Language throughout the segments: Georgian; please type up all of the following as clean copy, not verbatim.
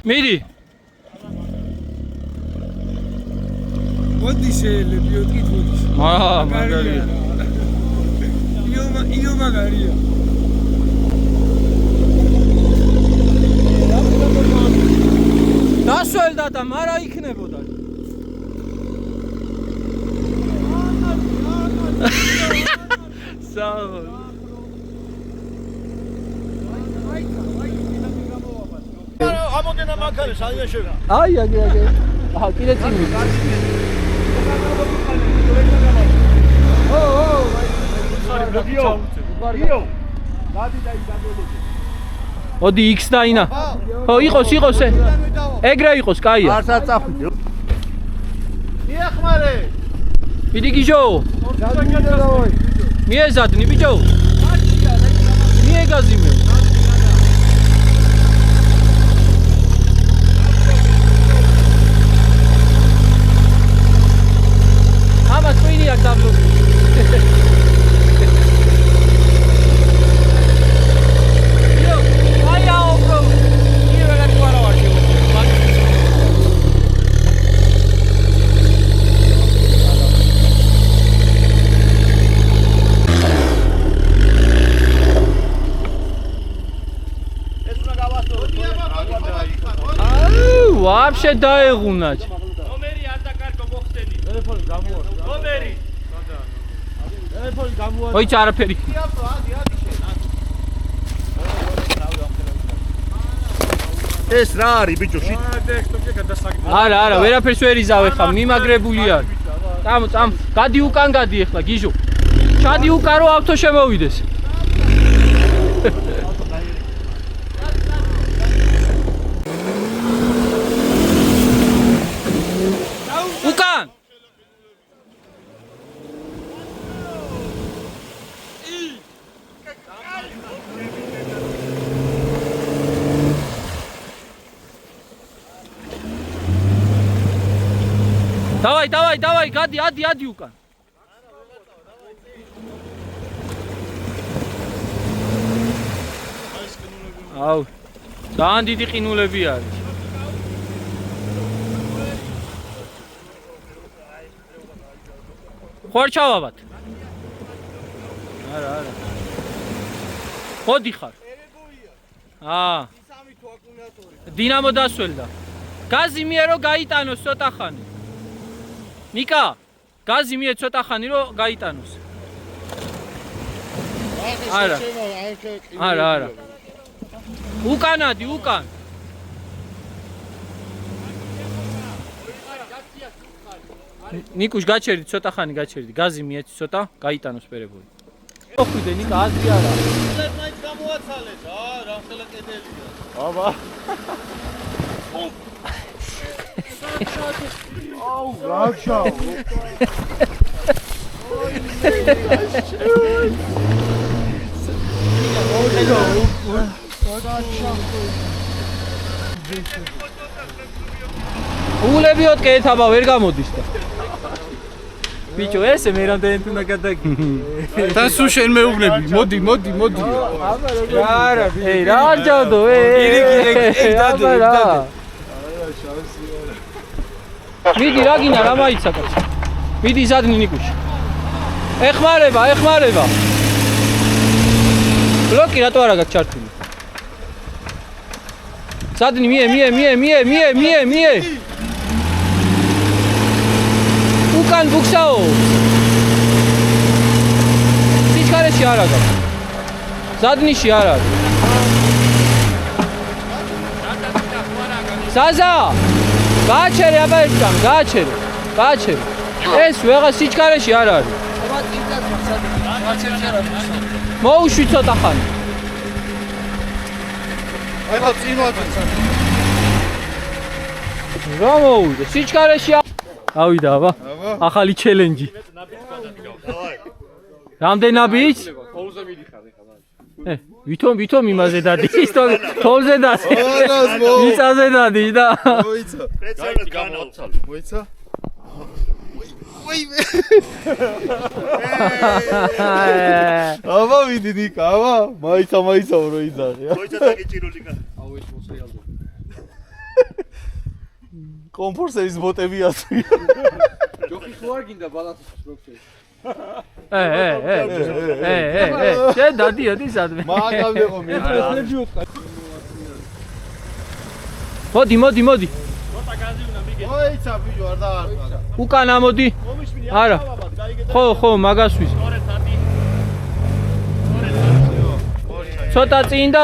მიდი. მოდი შეიძლება თქვით. მაგარია. იო მაგარია. დასველდა და მარა იქნებოდა. საო. ამოდენა მაგარი საიაშევი. აი. აჰა, კიდე წინ. ოდი X დაინა. ხო, იყოს. ეგრე იყოს, კაია. არსაც წახვიდე. მიახმარე. მიდი გიჟო. მიეზადნი ბიჭო. მიეგაზიმე. ამა twini აქ დაბლობი. Вообще დაეღუნა. ნომერი არ დაკარგო მოხდენი. ტელეფონი გამოვა. ნომერი. ტელეფონი გამოვა. ოიც არაფერი. ეს რა არის ბიჭო შე? არა, ვერაფერს ვერ იზავე ხა, მიმაგრებული არ. წამ, გადი უკან გადი ახლა გიჟო. ჩადი უკან რო ავტო შემოვიდეს. უკან დავაი, გადი უკან. აუ, ძალიან დიდი ყინულები არის. ხوار ჩავაბათ. არა. მოდი ხარ. დინამო დასველდა. გაზი მიე რო გაიტანოს ცოტა ხანი. ნიკა, გაზი მიე ცოტა ხანი რო გაიტანოს. არა. უკანადი, უკან. ნიკუშ გაჩერდი, ცოტა ხანი გაჩერდი. გაზი მიეცი ცოტა, გაიტანოს პერებული. ოხვიდე ნიკა, აზრი არა. მაინც გამოაცალეთ, რა ხელა კედელია. აბა. აუ, გაჩაო. ულებიოთ კეთაბა ვერ გამოდის და. ბიჭო, ესე მე რამდენად უნდა გადაგი. თან სულ შენ მეუბნები. მოდი. არა, ეი, რა ჯადო, ეგ დადო. მიდი რა გინდა რა მაიცა კაცო. მიდი ზადნი ნიკუში. ეხმარება. ბლოკი რატო არა გაქვს ჩართული? ზადნი მie. უკან ბუქსაო. სიჩქარეში არ აქვს. ზადნიში არ არის. ზაზა გააჩერე აბა ერთგან, გააჩერე. ეს ვეღარ სიჩქარეში არ არის. მოუშვი ცოტა ხანი. ეხლა წინ ვატყობ. რა მოვიდე? სიჩქარეში ავიდა აბა. ახალი ჩელენჯი. რამდენაბიც? ყოველზე მიდიხარ ეხლა. ვითომ იმაზე დადის, თოლზე დადის. მიწაზე დადის და. მოიცა. სპეციალურად განაუცალე. მოიცა. აბა ვიდი ნიკა, აბა. მაიცა რო იძახე. მოიცა დაგიჭირული კაცი. აუ ეს მოსრიალო. კომფორსერის ბოტები აწვია. ჯოხი თუ არ გინდა ბალანსის პროფესია. შენ დადიოდი სადმე. მაგამდე ყო მოდი. ცოტა გაზი უნდა მიგე. მოიცა ბიჭო არ დაარტყა. უკან ამოდი. მომიშმინე არა. ხო, მაგას ვიზ. ცოტა წინ და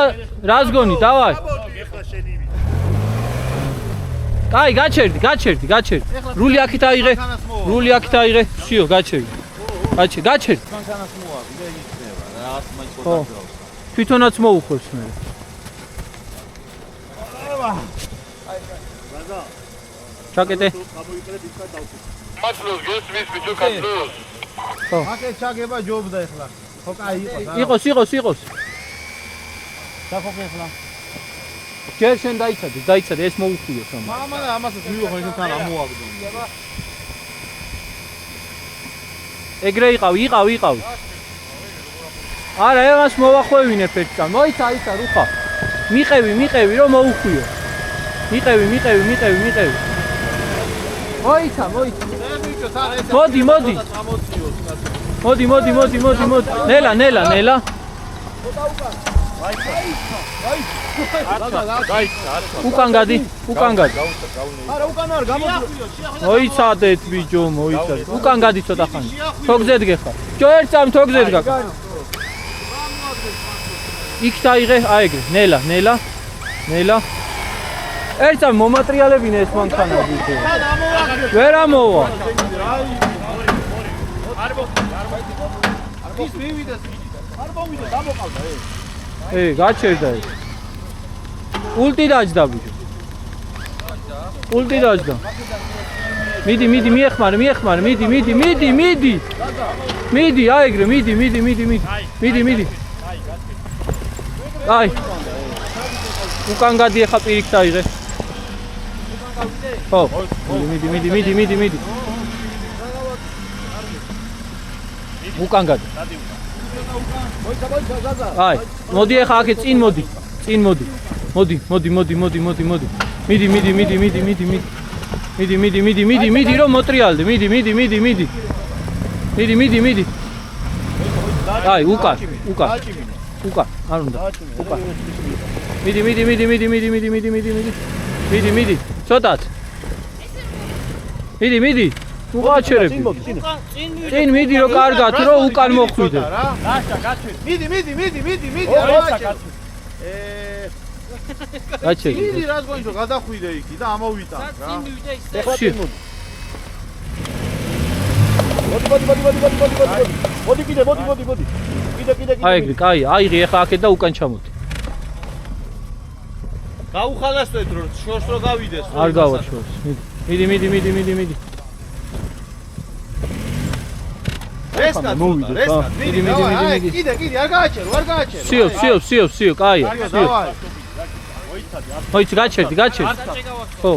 რას გონი, დავაი. ეხლა შენივი. კაი, გაჩერდი. რული აქით აიღე. ვсё, გაჩერდი. გაჩერდი. თანხანას მოაგვი და იქნება. რაღაც მაინც ხო. ხოთავს. თვითონაც მოუხოს მე. ჩაკეტე. კაცლოს გესმის ბიჭო კაცლოს. აკე ჩაგება ჯობდა ეხლა. ხო კაი იყოს. იყოს. დახოხე ეხლა. ჯერ შენ დაიცადე, ეს მოუხიოს ამ. მამა და ამასაც მივიღო ისე თან ამოაგდო. ეგრე იყავ. არა, ეგას მოვახვევინებ ერთთან. მოიცა რუხა. მიყევი რომ მოუხვიო. მიყევი. მოიცა. მოდი. ნელა. უკან გადი. არა უკან არ გამოდი. მოიცადეთ ბიჭო, უკან გადი ცოტა ხანი. თოგზედ გეხარ. ჯო ერთ წამ თოგზედ გაკ. იქ დაიღე, აეგრე, ნელა. ერთ წამ მომატრიალებინე ეს მანქანა ბიჭო. ვერ ამოვა. ის მივიდეს. არ მოვიდა, დამოყავდა ეს. გაჩერდა ეს. ულტი დაჯდა ბიჭო. მიდი, მიეხმარე. მიდი, აეგრე, მიდი. აი. უკან გადი ახლა პირიქ დაიღე. ხო. მიდი. უკან გადი. აი, მოდი ახლა აქე წინ მოდი. მოდი. მიდი რომ მოტრიალდე. მიდი. აი, უკან. არ უნდა. უკან. მიდი. ცოტათ. მიდი. უღაჩერები. წინ მიდი რომ კარგად რომ უკან მოხვიდე. მიდი. გაჩერდი. მიდი რას გონიო გადახვიდე იქი და ამოვიტან რა. ეხლა წინ მოდი. მოდი კიდე. აი, კაი, აიღე ახლა აქეთ და უკან ჩამოდი. გაუხალასდეთ რომ შორს რო გავიდეს. არ გავა შორს. მიდი. ესკა. მიდი. კიდე არ გააჩერო. სიო, კაი. მოიცი გაჩერდი. ხო.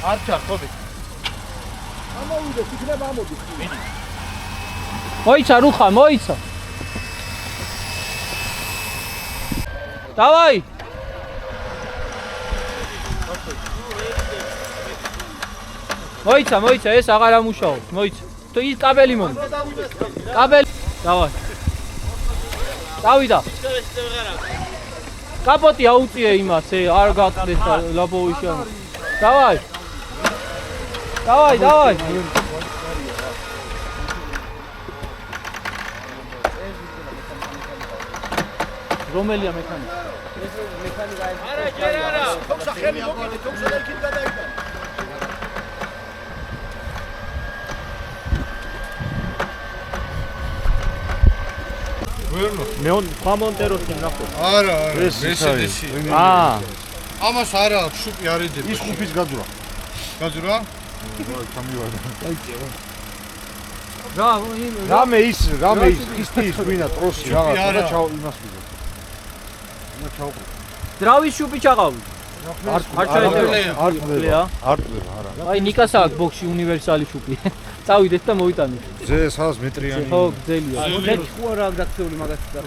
არ ჩარ ხოდი. მოიცა რუხა. დავაი. მოიცა, ეს აღარ ამუშაობს. მოიცა. თუ ის კაბელი მომი. დავაი. დავიდა. კაპოტი აუწიე იმას, არ გაყდეს და ლაბოვიში. დავაი. რომელია მექანიკა? არა, ჯერ არა. თოქსა ხელი მოკიდე, თოქსა და იქით გადაიტან. მეონ ხამონტეროს ნახო. არა, მესედესი. ამას არა აქვს შუპი არ ედები. ის ხუფის გაძურა. რამე ის ქისტის გვინა ტროსი რაღაცა და ჩაო იმას ვიდო. ჩაუყრი. დრავის შუპი ჩაყავი. არ არა. აი ნიკას აქვს ბოქსში უნივერსალი შუპი. წავიდეთ და მოვიტანეთ. ზე 100 მეტრიანი. ხო, გძელია. მეტი ხო არა აქვს დაქცეული მაგას და.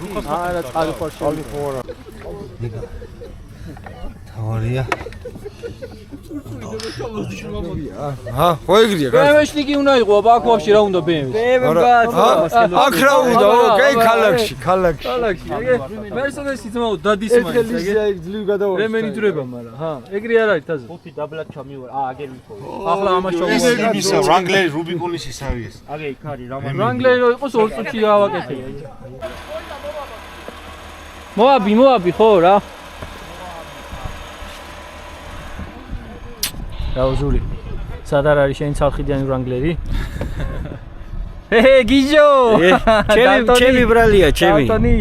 არა, წყალი ხო არ თავარია. ჰა, ხო ეგრეა, BMW-ში უნდა იყო, ბაქოში რა უნდა BMW-ში? აქ რა უნდა, ოკეი, ქალაქში. ქალაქში, Mercedes-ი ძმაო დადის მაინც, ეგ ძლივ გადავარ. რემენი დრება, მაგრამ, ჰა, ეგრე არ არის თაზე. 5 დაბლად ჩამივარ. აგერ ვიქო. ახლა ამას ეს შევიდა. იმისა Wrangler Rubicon-ის ის არის. აგე იქ არის რა Wrangler რო იყოს 2 წუთში გავაკეთე. მოაბი ხო რა? დაუზური. სად არის შენი ცალხიდიანი Wrangler-ი? გიჟო! ჩემი ბრალია, ჩემი. დალტონი.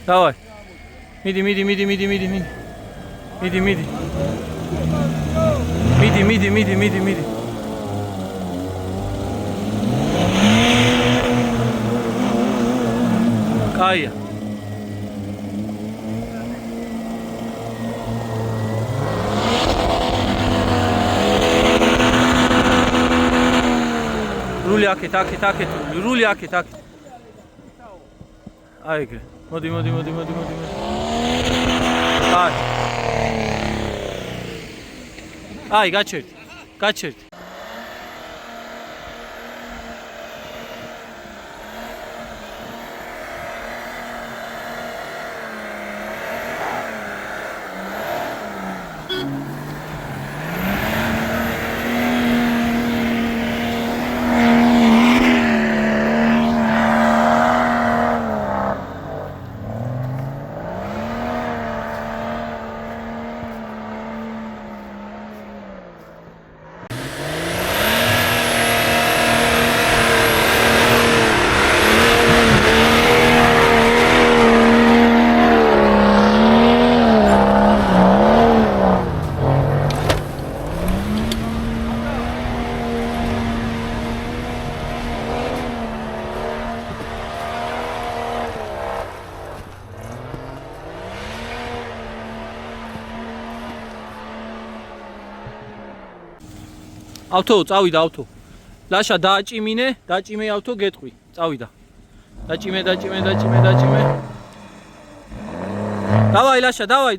Давай. Მიდი. მიდი. კაია. რული აქეთ. რული აქეთ. აი ეგრე. მოდი. აი, გაჩერდი. ავტო, წავიდა ავტო. ლაშა დააჭიმინე ავტო გეტყვი. წავიდა. დაჭიმე. დავაი ლაშა, დავაი.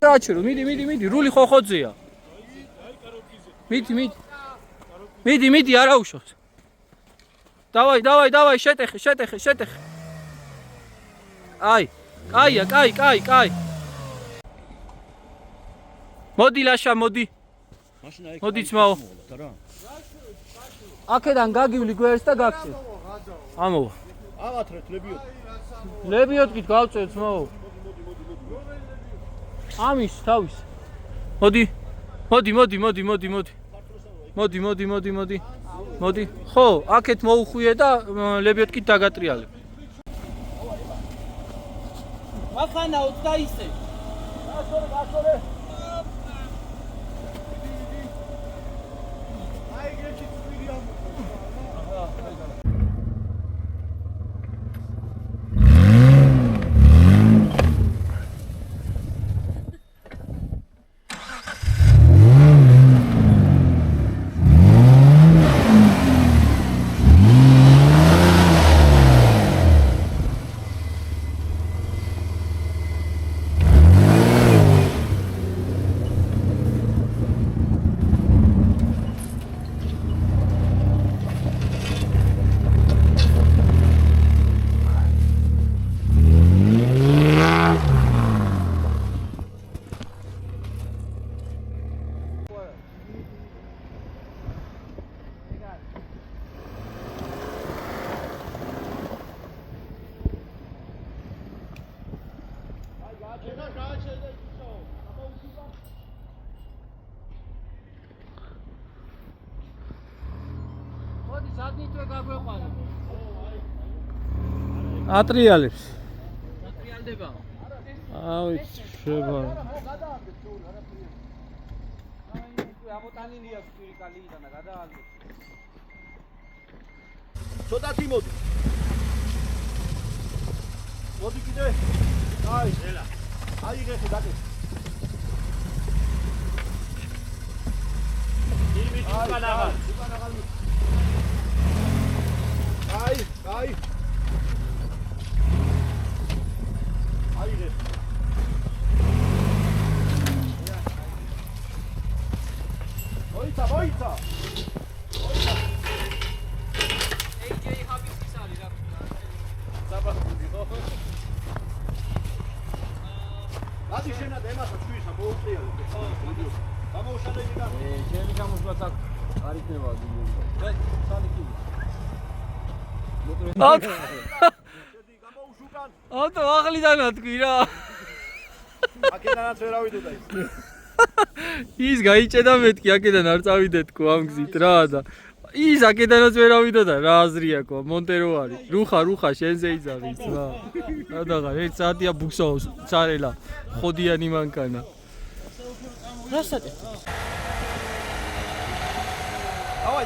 გაჩერო, მიდი, რული ხოხოძეა. მიდი, არა უშავს. დავაი, შეტეხე. აი, კაია. მოდი ლაშა, მოდი. მოდი ძმაო. აქედან გაგივლი გვერდს და გაგწევ. ამოვა. აღათრეთ ლებიოთ. ლებიოთკით გავწევ ძმაო. ამის თავის. მოდი. მოდი. ხო, აქეთ მოუხვიე და ლებიოთკით დაგატრიალებ. მახანა 20 ისე. გასორე. აი გეჩი წვირი ამ. მოდი ზადნიტვე გაგვეყარა. ატრიალებს. ატრიალდება. აი, შევა. ამოტანილია სპირი კალიიდან და გადაალბეთ. ცოტათი მოდი. მოდი კიდე. აი, ელა. აი გეხე დაკეთე. იმით უკანაღალ. აი. აი გეხე. მოიცა. AJ ჰაბისის არის რა. საბახური ხო? რადი შენა და ემასა ჩვისა მოუწიალე. ხო, გამოუშალე იქა. ჩემი გამოსვლაც აქ არ იქნება გიგო. სალიკი. ავტო აღლიდანა თქვი რა. აქედანაც ვერ ავიდოდა ის. ის გაიჭედა მეთქი აქედან არ წავიდე თქო ამ გზით რა და ის აქედანაც ვერ ავიდოდა რა აზრი აქვს მონტერო არის რუხა შენზე იზაღი ძმა რადაღა 1 საათია ბუქსაოს წარელა ხოდიანი მანქანა რა საკეთე დავაი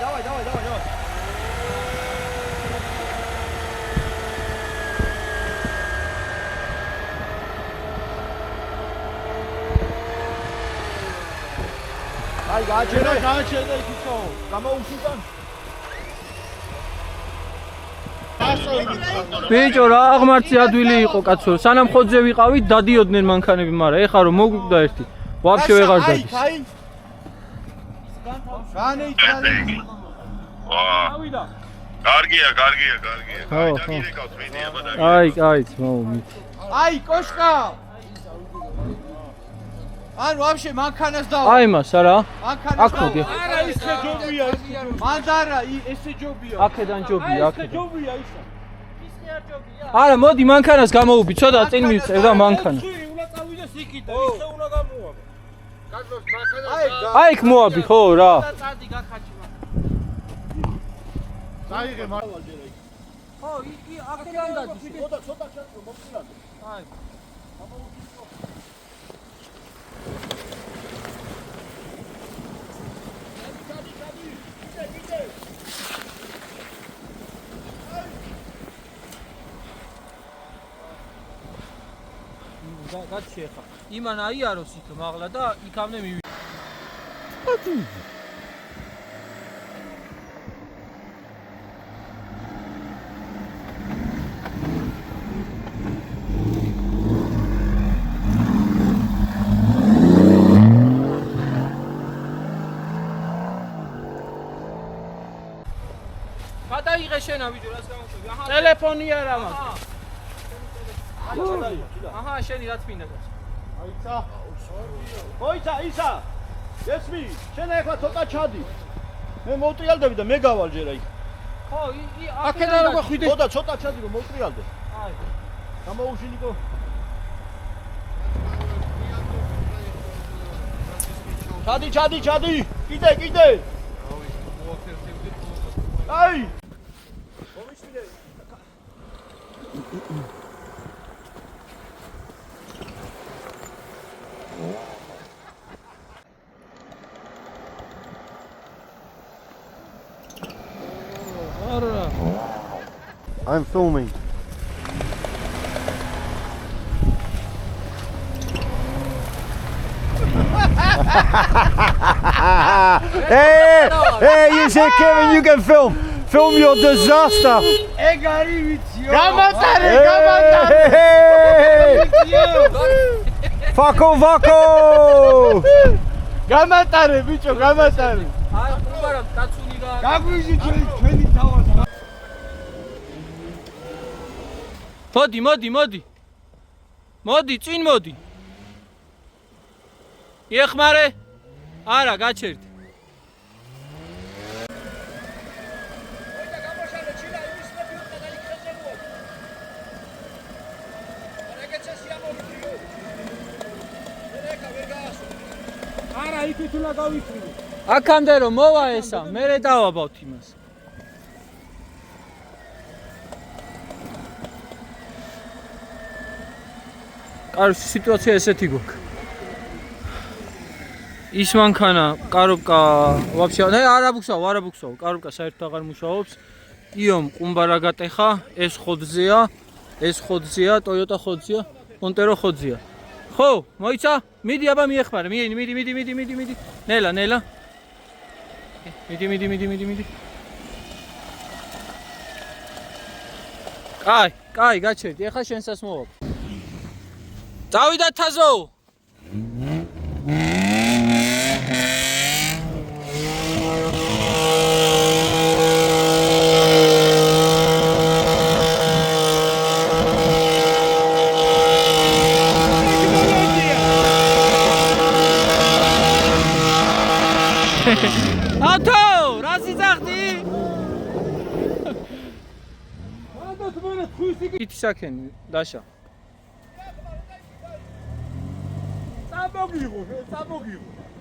აი გააჩერდა იქო გამოუშუკან ბიჭო რა აღმართი ადვილი იყო კაცო სანამ ხოძზე ვიყავით დადიოდნენ მანქანები მაგრამ ეხა რომ მოგვიგდა ერთი ვაფშე ვეღარ დადის განეიტრალი ვა კარგია აი მოუმით აი კოშკა ან ვაფშე მანქანას და აი მას არა მანქანას აქ მოდი არა ისე ჯობია მანდარა ესე ჯობია აქედან ჯობია აქედან ჯობია ისა ისე არ ჯობია არა მოდი მანქანას გამოუვი ცოტა წინ მივწევ და მანქანა უნდა წავიდეს იქიდან ისე უნდა გამოვა კაცოს მანქანა აი იქ მოაბი ხო რა წადი გახაჭვა დაიღე მარვალჯერა იქ ხო იქ აქედან გადის ცოტა ჩატო მოფილადე აი გაჩი ხა იმან აიაროს იქ მაღლა და იქამდე მივი გადაიღე შენა ვიდეო რას გამოხდი აჰა ტელეფონი არა მაქვს აჰა შენი რაც მინდა გას აიცა მოიცა ისა გესმი? შენ ახლა ცოტა ჩადი. მე მოვტრიალდები და მე გავალ ჯერ აი. ხო, აქედან როგორ ხვიდე? ხო და ცოტა ჩადი რომ მოვტრიალდე. აი. გამოუშინიკო. ჩადი. კიდე. აი. I'm filming. Hey, you say Kevin, you can film. Film your disaster. ეგ არის ვიციო. Vako. გამატარე ბიჭო, გამატარე. აი, უყარამ კაცული რა. გაგვიზი ჩვენი თავას. მოდი, წინ მოდი. ეხმარე. არა, გაჩერდი. არა, იქით უნდა გავიწვიო. აქამდე რომ მოვა ესა, მე დავაბავთ იმას. კარგი სიტუაცია ესეთი გვაქვს. ის მანქანა, კარობკა, ვაფშე, არა ბუქსავ, კარობკა საერთოდ აღარ მუშაობს. იომ ყუმბარა გატეხა, ეს ხოძია, Toyota ხოძია, Montero ხოძია. ხო, მოიცა? მიდი აბა მიეხმარე, მიდი. ნელა. მიდი. კაი, გაჩერდი. ეხლა შენსაც მოვა. დავიდა თაზო. ათო, რა სიძახდი? ითი საქენი, დაშა. წამოგიღო.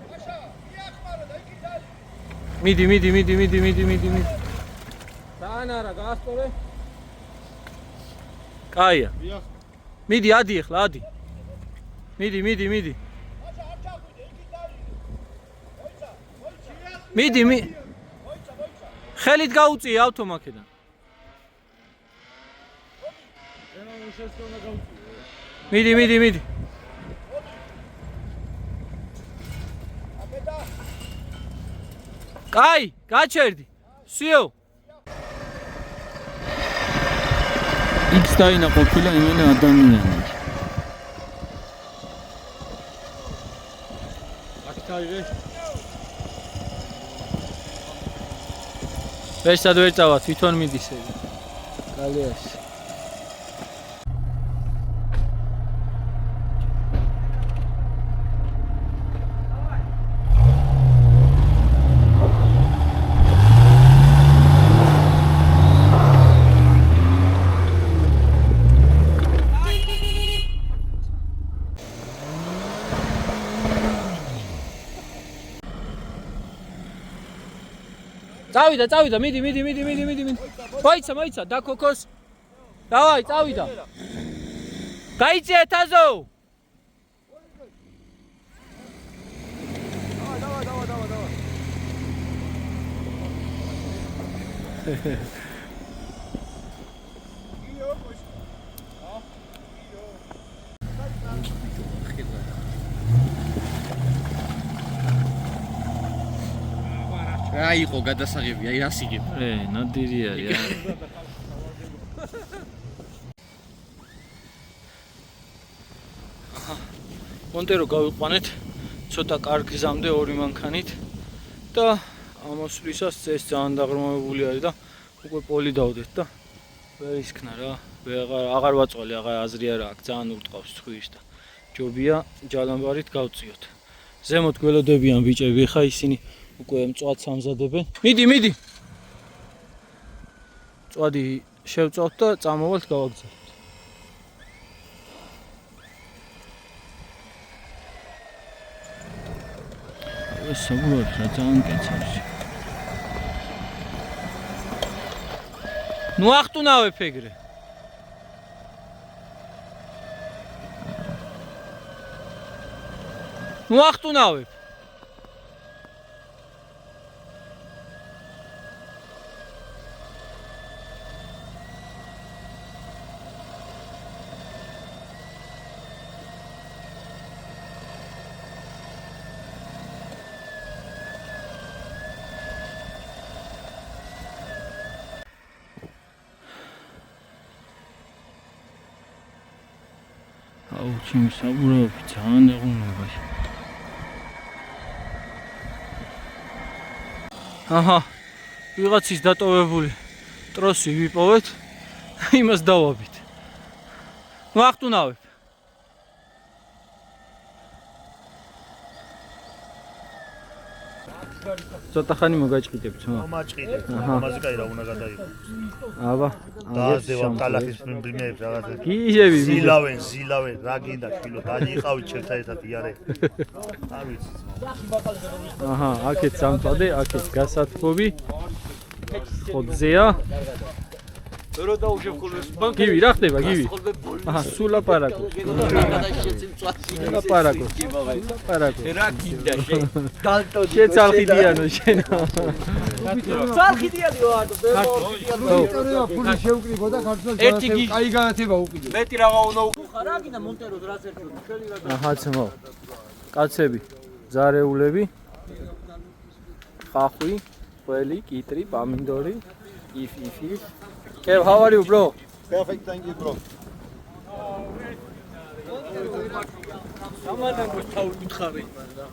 დაშა, იახმარო და იქით არის. მიდი. თან არა, გაასწორე. კაია. მიდი, ადი ახლა, ადი. მიდი. მიდი. ხელით გაუწიე ავტომატიდან. მიდი. კაი, გაჩერდი. სიო. იქსტაინა ყოფილა იმენა ადამიანი. ვერსად ვერ წავა, თვითონ მიდის ეს. კალიას. წავიდა, მიდი. მოიცა, დაქოქოს. დავაი, წავიდა. გაიწია თაზო. რა იყო გადასაღები, აი რას იგებ? ნადირი არის. Montero გავიყვანეთ ცოტა კარგ გზამდე ორი მანქანით და ამოსვლისას წეს ძალიან დაღრმავებული არის და უკვე პოლი დავდეთ და ვერ ისქნა რა. აღარ ვაწოლე, აღარ აზრი არა აქვს, ძალიან ურტყავს ცხვირს და ჯობია ჯალამბარით გავწიოთ. ზემოთ გველოდებიან ბიჭები, ხა ისინი უკვე მწვადს ამზადებენ. მიდი. მწვადი შევწავთ და წამოვალთ გავაგზავნოთ. ეს საბურავად რა ძალიან კაცარი. ნუ ახტუნავებ ეგრე. ნუ ახტუნავებ. აუ, ჩემი საბურავი ძალიან ეღუნება. აჰა, ვიღაცის დატოვებული ტროსი ვიპოვეთ, იმას დავაბით. ნუ ახტუნავებ. ცოტა ხანი მოგაჭყიდებთ, ხო? მაჭყიდე. ამაზე კაი რა უნდა გადაიღო. აბა, დააძევა კალახის პრიმერებს რაღაცა. გიჟები, ზილავენ, რა გინდა ჩილო, დაიყავით ერთად იარე. არ ვიცი. აჰა, აქეთ სამწადე, აქეთ გასათბობი. ხოძეა. რო დაუშვებ ხოლმე ბანკი. გივი, რა ხდება, გივი? აჰა, სულ ლაპარაკო. ლაპარაკო. რა გინდა შენ? დალტონი. შეცალხიდიანო შენ. ცალხიდიანი ვარ. ფული შეუკრიბო და ქართულად ერთი გი. კაი განათება უკიდე. მეტი რა უნდა უკხა რა გინდა მონტეროს რაც ერთო. შელი რა. აჰა, ძმაო. კაცები, ზარეულები. ხახვი, ყველი, კიტრი, პამინდორი, იფი. Kev, how are you, bro? Perfect, thank you, bro. სამადან გთავკითხარი მან რა.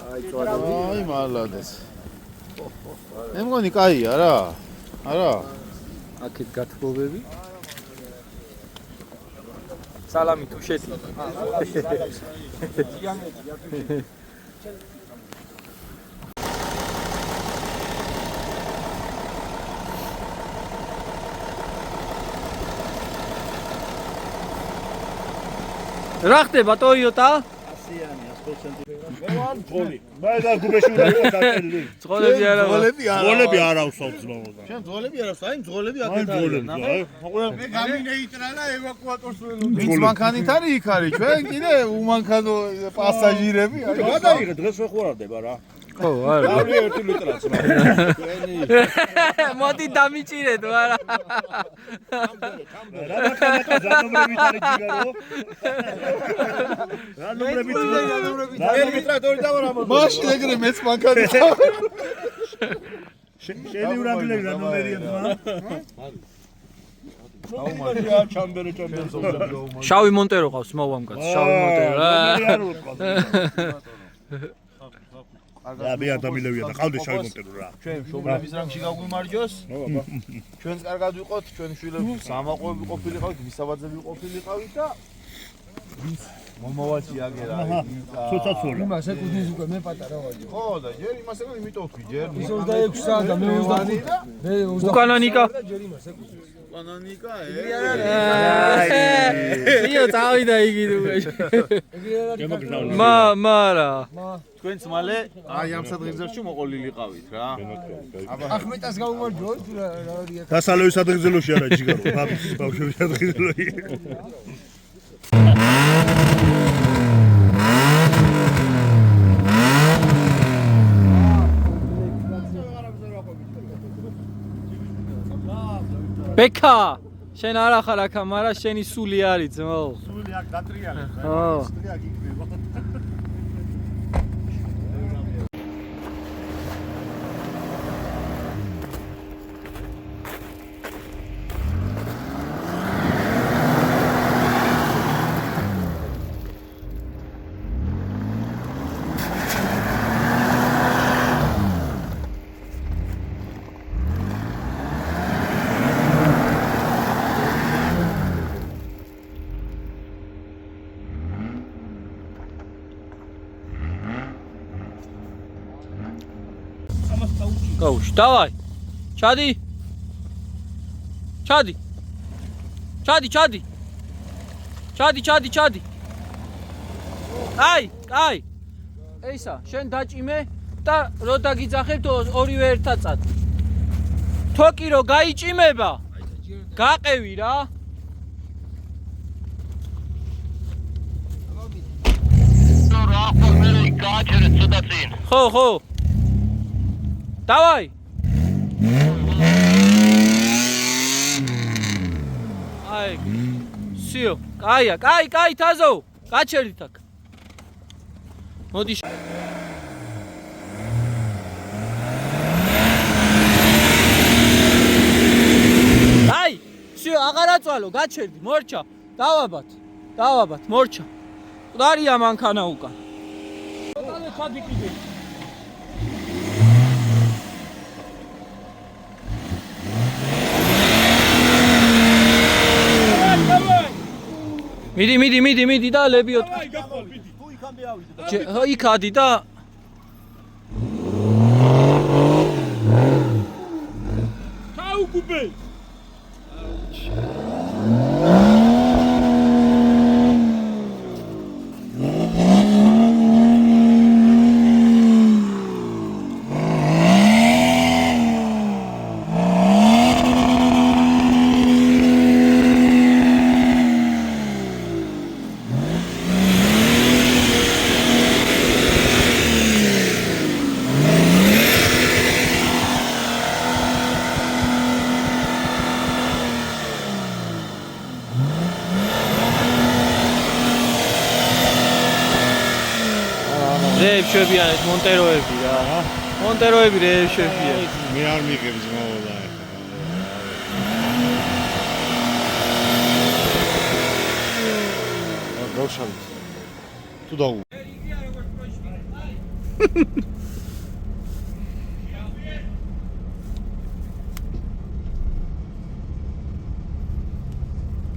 აი, წვადები. აი, მალადეს. მე მგონი კაია რა. არა. აქეთ გათბობები. სალამი თუშეთი. რა ხდება ტოიოტა? 100-იანი 100%. მე ვარ ძღოლი. მე და გუბეში უნდა იყოს დაკელილი. ძღოლები არა. ძღოლები არ ავსავთ ძმაობა. შენ ძღოლები არ აქვს, აი ძღოლები აი აქეთ ძღოლები. მე გამინეიტრა და ევაკუატორს ველოდი. ვინც მანქანით არის იქ არის, ჩვენ კიდე უმანქანო პასაჟირები არის. გადაიღე დღეს ვეხوارდება რა. ხო, არა. დავი 1 ლიტრაც რა. მოდი დამიჭირეთ, არა. რა მანქანა ზანობრებით არის ჯიგარო? ზანობრებით ტრაქტორი დავარ მაშინ ეგრე მეც მანქანით. შენი ურანგლები ზანობრებია ძმა. ჩამბერე ზოგადად. შავი მონტერო ყავს მოვამკაც, შავი მონტერო რა. და მე ადამიანებია და ყავდა შავი მონტერო რა. ჩვენ მშობლების რანგში გაგვიმარჯოს. ჩვენს კარგად ვიყოთ, ჩვენ შვილები სამაყვები ყოფილიყავით, მისაბაძები ყოფილიყავით და ვინც მომავალში აგერა. ცოტაცოლა. იმას ეკუთვნის უკვე მე პატარა ვარ. ხო და ჯერ იმას ეკუთვნის, იმიტომ ვთქვი, ჯერ 26 საათი და მე 25 და მე 25 უკანონიკა. ჯერ იმას ეკუთვნის. კანონიკა იო წავიდა იგი თუგეში. გემოგზავნე. მარა. თქვენც მალე აი ამ სადღეღზევში მოყოლილიყავით რა. ახმეტას გაუმარჯოთ რა რია. დასალევის ადგილზელოში არა ჯიგარო. ბაბის ბავშვების ადგილზელოში. ბექა შენ არ ახარ აქა, მაგრამ შენი სული არის ძმაო. სული აქ დატრიალებს. ხო. სული აქ იქნება. გაუჩი. დავაი. ჩადი. ჩადი. ჩადი, ჩადი. ჩადი, ჩადი, ჩადი. აი, აი. ესა, შენ დაჭიმე და რო დაგიძახებთ ორივე ერთად წად. თოკი რო გაიჭიმება. გაყევი რა. რა ხო მე გააჩერე ცოტა წინ. ხო, ხო. დავაი. აი. სიო. კაია, კაი, კაი, თაზო. გაჩერდით აქ. მოდი. აი, სიო, აღარ აწვალო, გაჩერდი, მორჩა. დავაბათ. დავაბათ, მორჩა. ყდარია მანქანა უკან. ტოტალე ხადი კიდე. მიდი, მიდი, მიდი, მიდი და ლებიოთ. აი გახვალ მიდი. თუ იქამდე ავიდე და იქ ადი და ჩაუგუბე. რეებშებიანეთ მონტეროები რა. მონტეროები რეებშებიან. მე არ მიგებ ძმაო და ეხლა. გავშალეთ. თუ დაუ.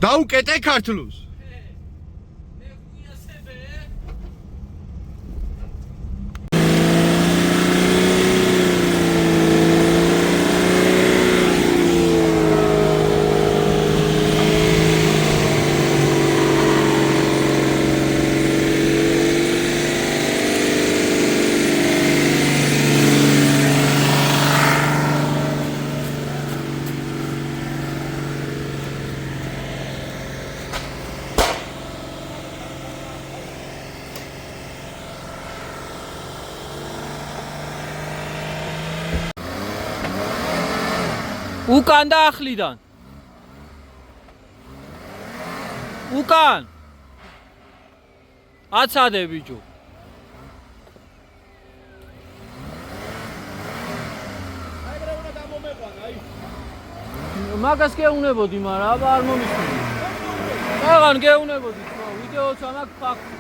დაუკეტე ქართლούς. უკან და ახლიდან. უკან. აცადე ბიჭო. მაგას გეუნებოდი, მაგრამ აბა არ მომისმინე. აღარ გეუნებოდი, ვიდეოც ამაკ ფაქტი.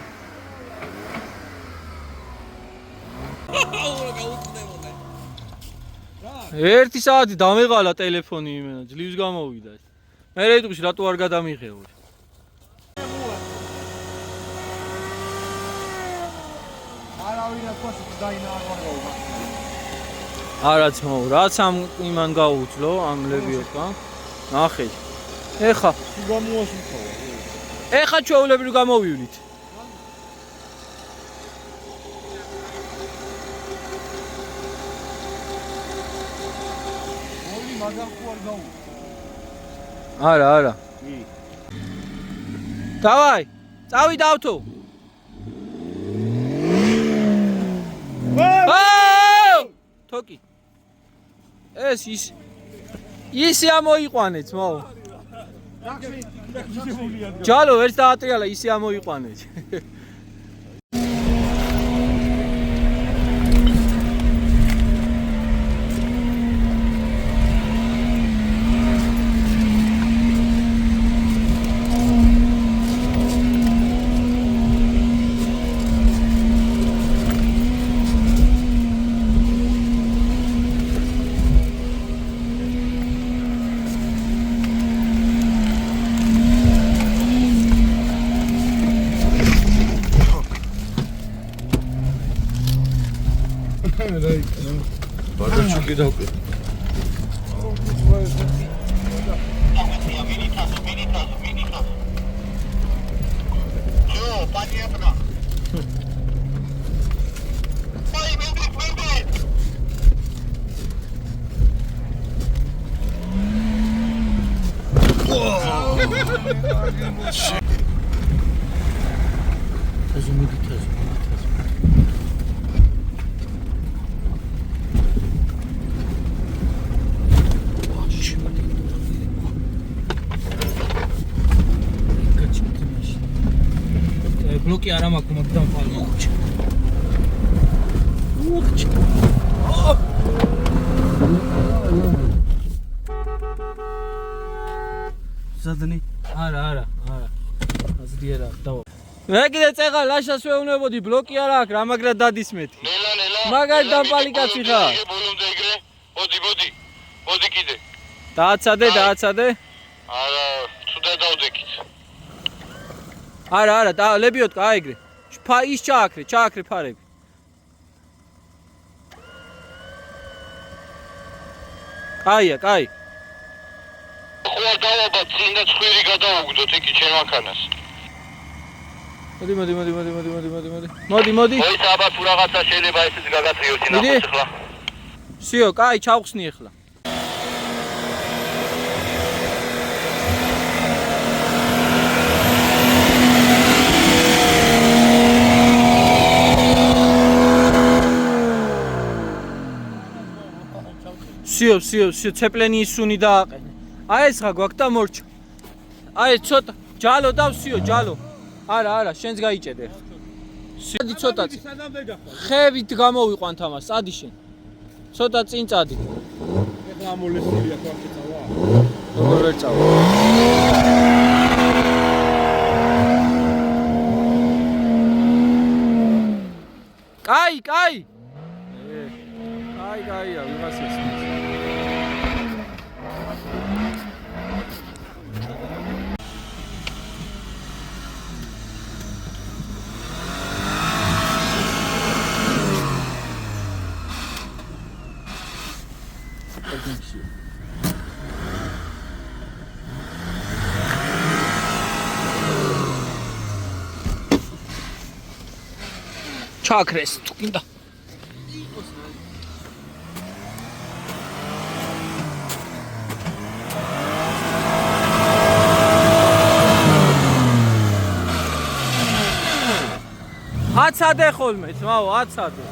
ერთი საათი დამეღალა ტელეფონი იმენა, ძლივს გამოვიდა. მე რეიტუბში რატო არ გადამიღეო? არავინ აფას დაინაარვა. არა ძმაო, რაც ამ იმან გაუძლო, ამ ლებიოტკან. ნახე. ეხა გამოვასულთავა. ეხა ჩვეულებრივ გამოვივლით. მაგარ ხო არ გაუ. არა, არა. დავაი, წავი დავთო. თოკი. ეს ისე ამოიყვანე ძმაო. ჯალო ვერც დაატრიალა, ისე ამოიყვანე. ბაგაჩუკი დავკი. ბლოკი არ მაქვს, მაგრამ ფალმა ხუჩი. უხჩი. ზადნი? არა. აზრიერა, დავა. მე კიდე წეღა ლაშას ვეუბნებოდი, ბლოკი არ აქვს, რა მაგრად დადის მეთქი. მაგარი დამპალი კაცი ხარ. ბოლომდე ეგრე. მოდი კიდე. დააცადე. არა, ცუდა დავდექით. არა, ლებიოთ გაეგრე. ის ჩააქრე ფარები. კაი. ხო დავაბა წინ და ცხვირი გადავუგდოთ იქ ჩემანქანას. მოდი. ოი საბა თუ რაღაცა შეიძლება ესეც გაგაცრიოს ნახოთ ახლა. სიო, კაი, ჩავხსნი ახლა. სიო, ცეპლენი ისუნი დააყენე. აი ეს ხა გვაქვს და მორჩა. აი ცოტა ჯალო დავსიო, ჯალო. არა, შენს გაიჭედე. სიო, ცოტა. ხევით გამოვიყვანთ ამას, წადი შენ. ცოტა წინ წადი. ეხლა ამოლესილია თქვა წავა. როგორ ვერ წავა? კაი. კაია, ვიღაც ეს. ჩაქრეს თუ კიდე აცადე ხოლმე, ძმაო, აცადე.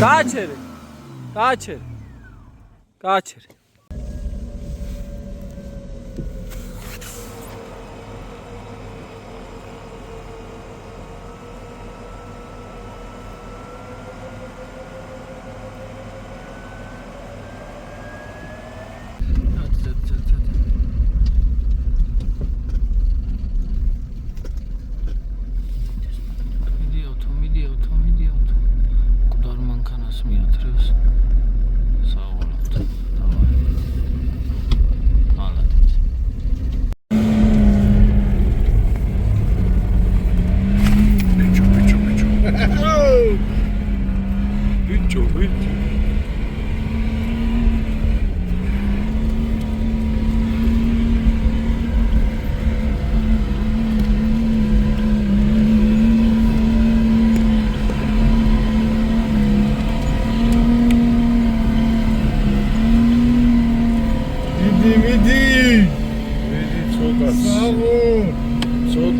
გააჩერე.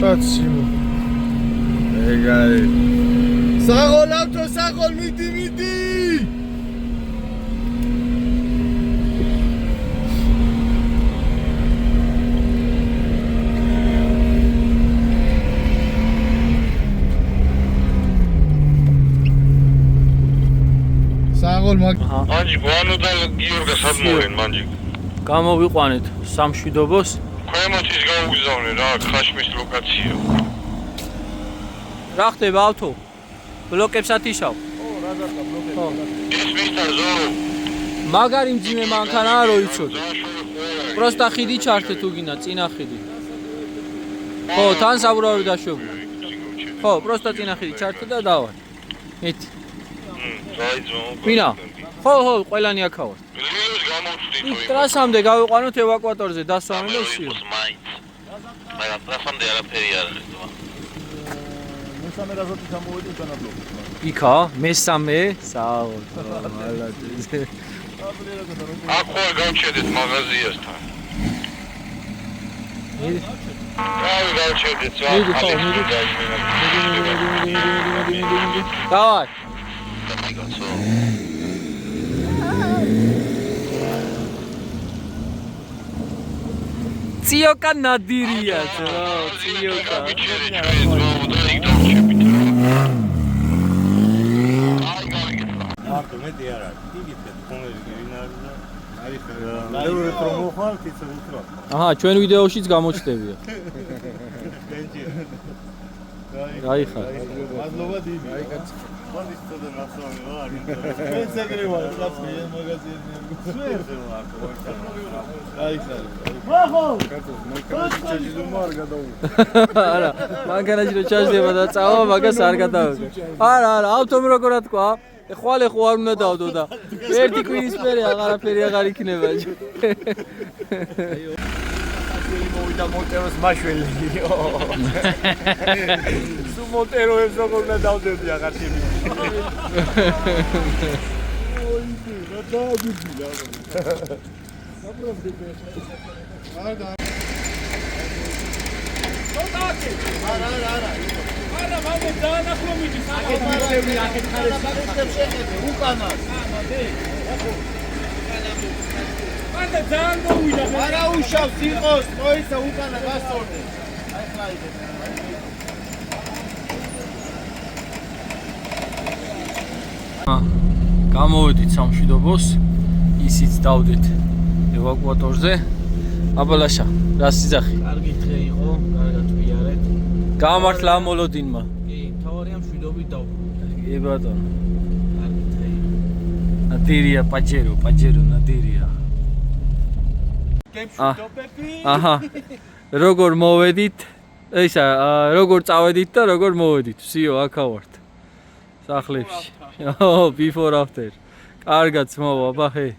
Tantissimo. Sagol auto, sagol, midi. Sagol mag. Manji, guano da Giorga sadmoren, manji. გამოვიყვანეთ სამშვიდობოს. ქვემოთის გაუგზავნე რა, ხაშმის ლოკაცია. რა ხდება ავთო? ბლოკებსად იშავ? რა დაკა ბლოკები. ის მისთა ზორო. მაგარი მძიმე მანქანაა, რო იცოდე. პროსტა ხიდი ჩართე თუ გინდა, წინა ხიდი. ხო, თან საბურავი დაშვებული. ხო, პროსტა წინახილი ჩართო და დავალ. მითი. დაიძო. ვინა? ხო, ყველანი აქ ავართ. ლიოს გამოვწვით. იქ ტრასამდე გავიყვანოთ ევაკუატორზე დასვამი და ისიო. მაგრამ ტრასამდე არაფერი არ არის თქო. მესამე რაზოთი გამოვედი განაბლოკი. იქა? მესამე? საუბრობ. მალაძე. აქ ხوار გავჩერდეთ მაღაზიასთან. რავი გავჩერდეთ რა. მიდი, ხო, მიდი. დავალ. Цioка надирия, Цioка. მარტო მეტი არ არის. იგივე თქონები ვინ არის და არის მეორე რომ მოხვალ თვითონ უფრო. აჰა, ჩვენ ვიდეოშიც გამოჩნდებია. გაიხარ. მადლობა დიდი. აი კაცი. ხოდის თოდა ნაცნობი ვარ. ეს ეგრე ვარ, კაცი, ეს მაღაზიები. სვერზე ვარ. აი ხარ. არა, მაგანაჯი რო ჩაჟდება და წავა, მაგას არ გადავაგე. არა, ავტომ როგორ თქვა? ხვალე ხო არ უნდა დავდო და ერთი კვირის მერე აღარაფერი აღარ იქნება. მოვიდა მონტეროს მაშველიო. სუ მონტეროებს როგორ უნდა დავდებდი აღარ შემიძლია. ოი, რა დააგიძილა. საბრობდები. არა. სოტაკი. არა. არა, მამე დაანახო მიდი. აკეთები, უკანას. მანდა ძალიან მოვიდა. არა უშავს იყოს, მოიცა უკანა გასწორდეს. აი ხლა იდე. გამოვედით სამშვიდობოს, ისიც დავდეთ ევაკუატორზე. აბალაშა, რა სიძახი? კარგი დღე იყო, კარგად ვიარეთ. გამართლა ამოლოდინმა. კი, თავარია მშვიდობით დავბრუნდით. კი ბატონო. კარგი დღე იყო. ნადირია, პაჯერო, ნადირია. აჰა. როგორ მოვედით? ისა, როგორ წავედით და როგორ მოვედით? ვსიო, აქ ავართ. სახლებში. before after. კარგად მოვა, ბახე.